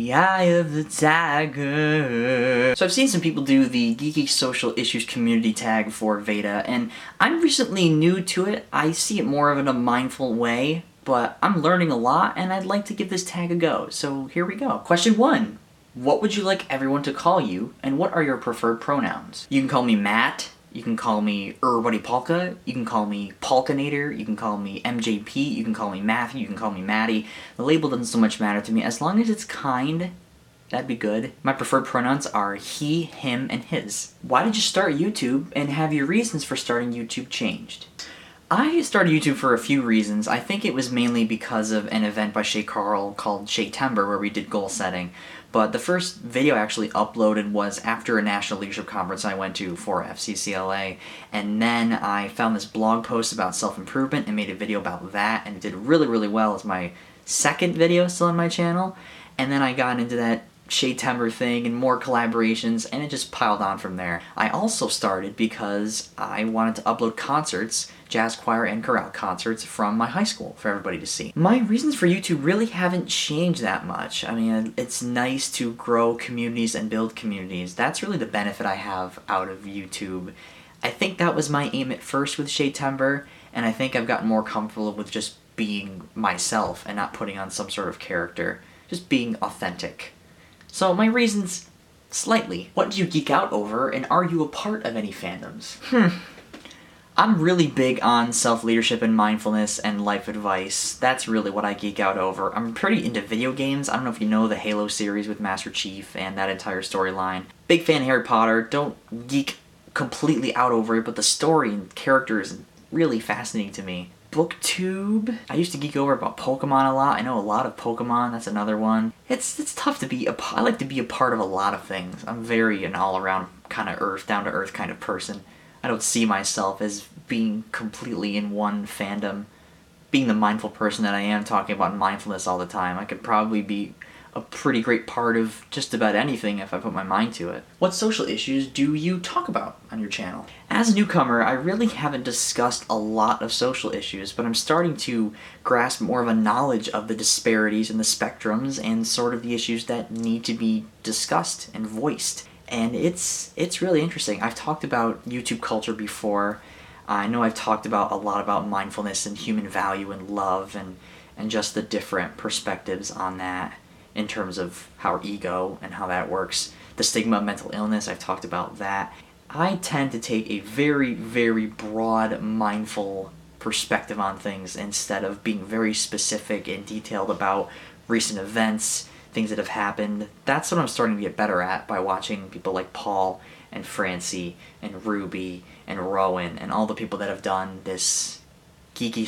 the eye of the tiger. So I've seen some people do the Geeky Social Issues Community tag for VEDA, and I'm recently new to it. I see it more of in a mindful way, but I'm learning a lot, and I'd like to give this tag a go. So here we go. Question 1. What would you like everyone to call you, and what are your preferred pronouns? You can call me Matt, you can call me MattPalka, you can call me Palkinator, you can call me MJP, you can call me Matthew, you can call me Maddie. The label doesn't so much matter to me. As long as it's kind, that'd be good. My preferred pronouns are he, him, and his. Why did you start YouTube, and have your reasons for starting YouTube changed? I started YouTube for a few reasons. I think it was mainly because of an event by Shay Carl called Shaytember where we did goal setting. But the first video I actually uploaded was after a national leadership conference I went to for FCCLA, and then I found this blog post about self-improvement and made a video about that, and it did really well as my second video still on my channel. And then I got into that Shaytember thing and more collaborations, and it just piled on from there. I also started because I wanted to upload concerts, jazz choir and chorale concerts from my high school for everybody to see. My reasons for YouTube really haven't changed that much. I mean, it's nice to grow communities and build communities. That's really the benefit I have out of YouTube. I think that was my aim at first with Shaytember, and I think I've gotten more comfortable with just being myself and not putting on some sort of character. Just being authentic. So my reasons, slightly. What do you geek out over, and are you a part of any fandoms? I'm really big on self-leadership and mindfulness and life advice. That's really what I geek out over. I'm pretty into video games. I don't know if you know the Halo series with Master Chief and that entire storyline. Big fan of Harry Potter. Don't geek completely out over it, but the story and characters is really fascinating to me. Booktube. I used to geek over about Pokemon a lot. I know a lot of Pokemon. That's another one. It's tough to be I like to be a part of a lot of things. I'm very an all-around kind of down to earth kind of person. I don't see myself as being completely in one fandom. Being the mindful person that I am, talking about mindfulness all the time, I could probably be a pretty great part of just about anything if I put my mind to it. What social issues do you talk about on your channel? As a newcomer, I really haven't discussed a lot of social issues, but I'm starting to grasp more of a knowledge of the disparities and the spectrums and sort of the issues that need to be discussed and voiced. And it's really interesting. I've talked about YouTube culture before. I know I've talked about a lot about mindfulness and human value and love and just the different perspectives on that in terms of our ego and how that works. The stigma of mental illness, I've talked about that. I tend to take a very broad, mindful perspective on things instead of being very specific and detailed about recent events, things that have happened. That's what I'm starting to get better at by watching people like Paul and Francie and Ruby and Rowan and all the people that have done this geeky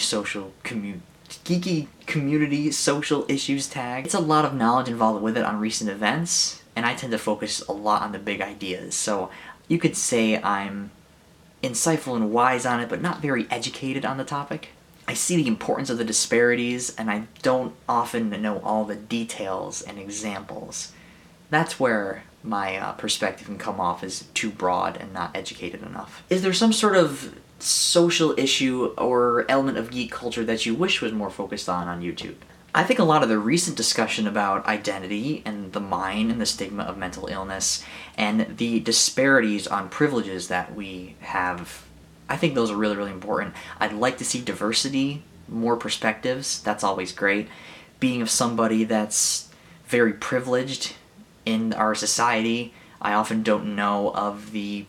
community social issues tag. It's a lot of knowledge involved with it on recent events, and I tend to focus a lot on the big ideas. So you could say I'm insightful and wise on it, but not very educated on the topic. I see the importance of the disparities, and I don't often know all the details and examples. That's where my perspective can come off as too broad and not educated enough. Is there some sort of social issue or element of geek culture that you wish was more focused on YouTube? I think a lot of the recent discussion about identity and the mind and the stigma of mental illness and the disparities on privileges that we have, I think those are really important. I'd like to see diversity, more perspectives. That's always great. Being of somebody that's very privileged in our society, I often don't know of the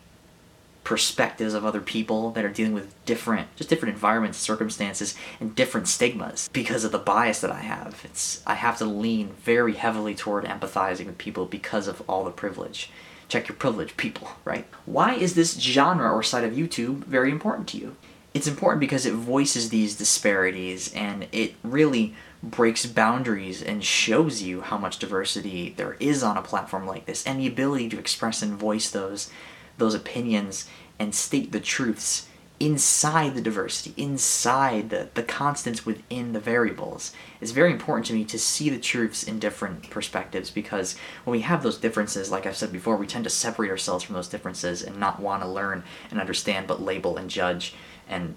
perspectives of other people that are dealing with different environments, circumstances, and different stigmas because of the bias that I have. I have to lean very heavily toward empathizing with people because of all the privilege. Check your privilege, people, right? Why is this genre or side of YouTube very important to you? It's important because it voices these disparities and it really breaks boundaries and shows you how much diversity there is on a platform like this and the ability to express and voice those opinions and state the truths inside the diversity, inside the constants within the variables. It's very important to me to see the truths in different perspectives, because when we have those differences, like I've said before, we tend to separate ourselves from those differences and not want to learn and understand, but label and judge and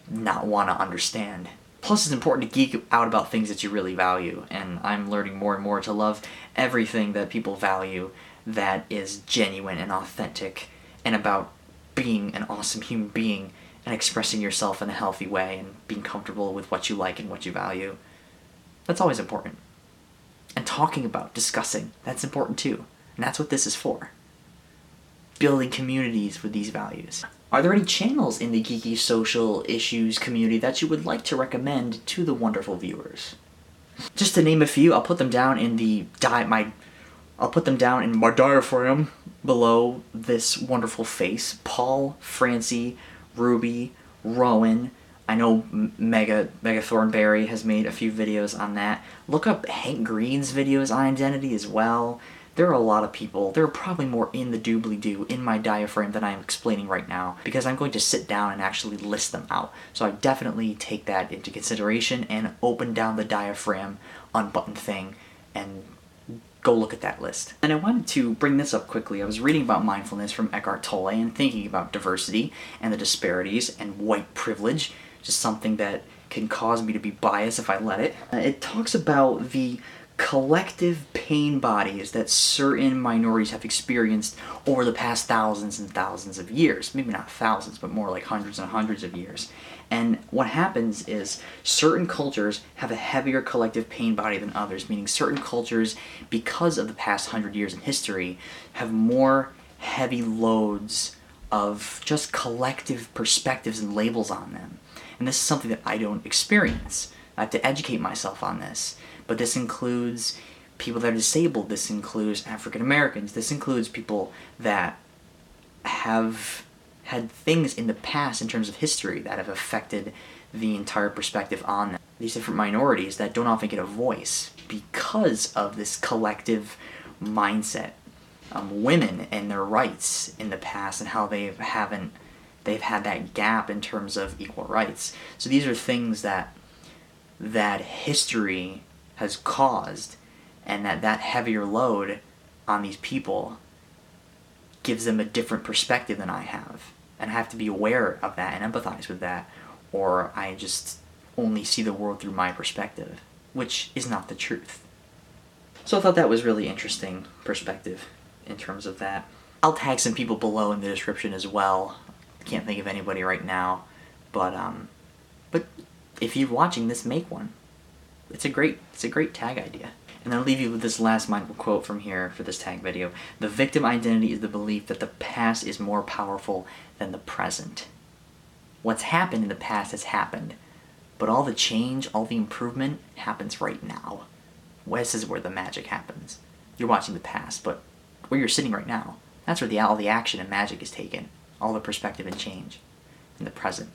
not want to understand Plus, it's important to geek out about things that you really value, and I'm learning more and more to love everything that people value that is genuine and authentic, and about being an awesome human being and expressing yourself in a healthy way and being comfortable with what you like and what you value. That's always important. And talking about, discussing, that's important too. And that's what this is for. Building communities with these values. Are there any channels in the Geeky Social Issues community that you would like to recommend to the wonderful viewers? Just to name a few, I'll put them down in my diaphragm below this wonderful face. Paul, Francie, Ruby, Rowan. I know Mega Thornberry has made a few videos on that. Look up Hank Green's videos on identity as well. There are a lot of people. There are probably more in the doobly-doo, in my diaphragm, than I'm explaining right now, because I'm going to sit down and actually list them out. So I definitely take that into consideration and open down the diaphragm unbutton thing and go look at that list. And I wanted to bring this up quickly. I was reading about mindfulness from Eckhart Tolle and thinking about diversity and the disparities and white privilege, just something that can cause me to be biased if I let it. It talks about the collective pain bodies that certain minorities have experienced over the past thousands and thousands of years. Maybe not thousands, but more like hundreds and hundreds of years. And what happens is certain cultures have a heavier collective pain body than others, meaning certain cultures, because of the past 100 years in history, have more heavy loads of just collective perspectives and labels on them. And this is something that I don't experience. I have to educate myself on this. But this includes people that are disabled, this includes African Americans, this includes people that have had things in the past in terms of history that have affected the entire perspective on them. These different minorities that don't often get a voice because of this collective mindset. Women and their rights in the past and how they've had that gap in terms of equal rights. So these are things that history has caused, and that heavier load on these people gives them a different perspective than I have. And I have to be aware of that and empathize with that, or I just only see the world through my perspective, which is not the truth. So I thought that was really interesting perspective in terms of that. I'll tag some people below in the description as well. Can't think of anybody right now, but if you're watching this, make one. It's a great tag idea. And I'll leave you with this last mindful quote from here for this tag video. The victim identity is the belief that the past is more powerful than the present. What's happened in the past has happened, but all the change, all the improvement happens right now. This is where the magic happens. You're watching the past, but where you're sitting right now, that's where all the action and magic is taken. All the perspective and change in the present.